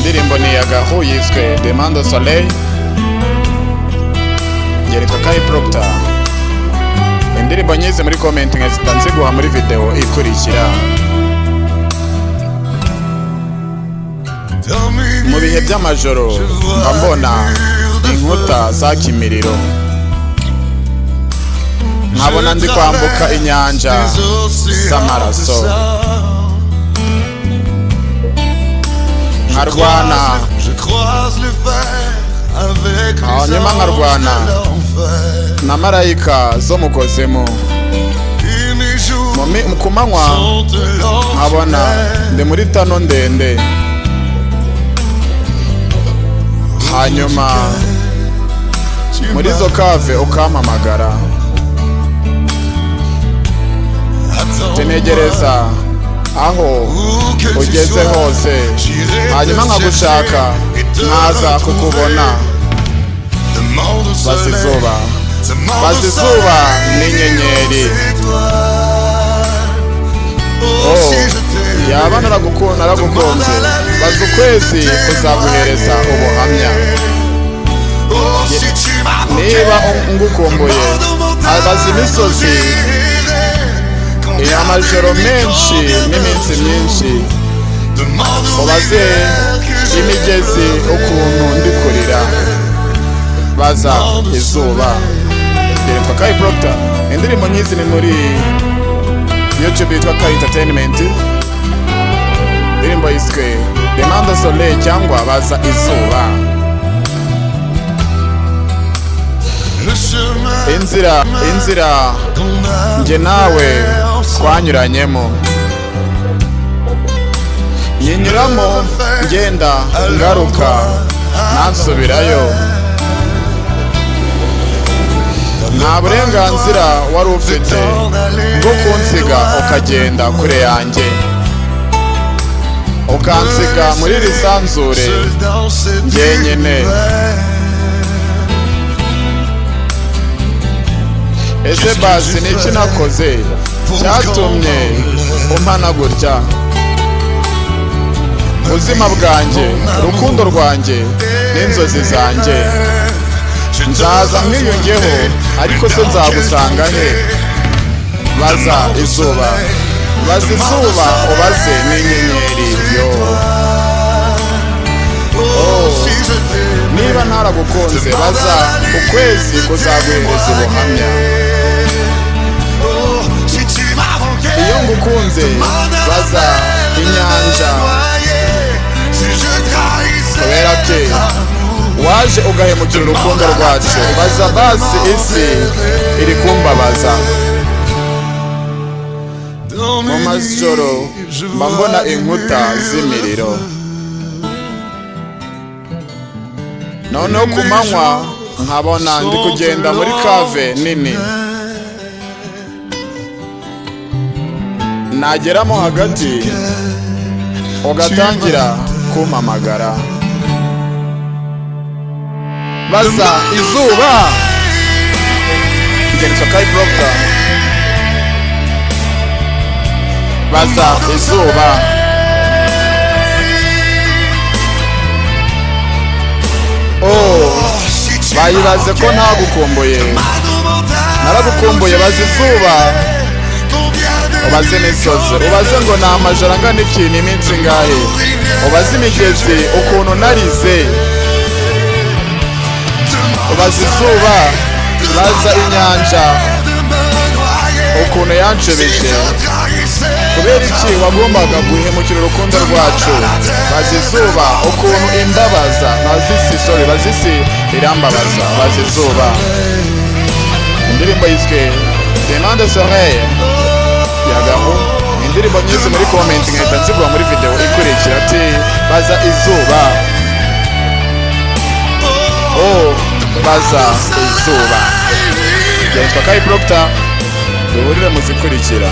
indirimbo ni Yagahu yiswe Demande Soleil, yerekwa Kai Proctor. Indirimbo nyize muri comment nkazita nziguha muri video ikurikira. Mu bihe by'amajoro mbona inkuta za Kimiriro, nkabona ndi kwambuka inyanja z'amaraso, nkarwana hanyuma nkarwana na marayika zo mu kuzimu. Ku manywa nkabona ndi muri tano ndende, hanyuma muri zo kave ukampamagara, tenegereza aho ugeze hose, hanyuma nkagushaka nkaza kukubona. Bazi izuba n'inyenyeri, yaba naragukunze, bazi ukwezi kuzaguhereza ubuhamya. Niba ngukumbuye bazi imisozi, amajoro menshi n'iminsi myinshi, ubaze imigezi ukuntu ndi kurira. Baza izuba, yerekwa Kai Proctor. Indirimbo nyizi ni muri YouTube yitwa Kai Entertainment, indirimbo yiswe Demande Soleil cyangwa Baza izuba. Inzira nge nawe twanyuranyemo, nyinyuramo ngenda ngaruka nansubirayo. Nta burenganzira wari ufite bwo kunsiga ukagenda kure yanjye, ukansiga muri iri sanzure njyenyine. Ese basi ni iki nakoze cyatumye umpana gutya? Ubuzima bwanjye, urukundo rwanjye n'inzozi zanjye, nzaza nkwiyungeho, ariko se nzagusanga he? Baza izuba, baza izuba ubaze n'inyenyeri. Niba ntaragukunze, baza ukwezi kuzaguhereza ubuhamya. Iyo ngukunze, baza inyanja, kubera ko waje ugahemukira urukundo rwacu. Baza basi isi iri kumbabaza. Mu majoro mba mbona inkuta z'imiriro, noneho ku manywa nkabona ndi kugenda muri kave nini. Nageramo hagati ugatangira kumpamagara. Baza izuba, yerekwa Kai Proctor. Baza izuba, bayibaze ko ntagukumbuye. Naragukumbuye. Baza izuba, ubaze imisozi, ubaze ngo ni amajoro angana iki, ni iminsi ingahe. Ubaze imigezi ukuntu narize. Ubaza izuba, baza inyanja ukuntu yanshubije. Kubera iki wagombaga guhemukira urukundo rwacu? Baza izuba ukuntu imbabaza. Baza isi irambabaza. Baza izuba. Indirimbo yiswe Demande Soleil, Yagahu. Indirimbo nyizi muri comment nkahita nziguha muri video ikurikira. Ati baza izuba, baza izuba. Yerekwa Kai Proctor. Duhurire mu zikurikira.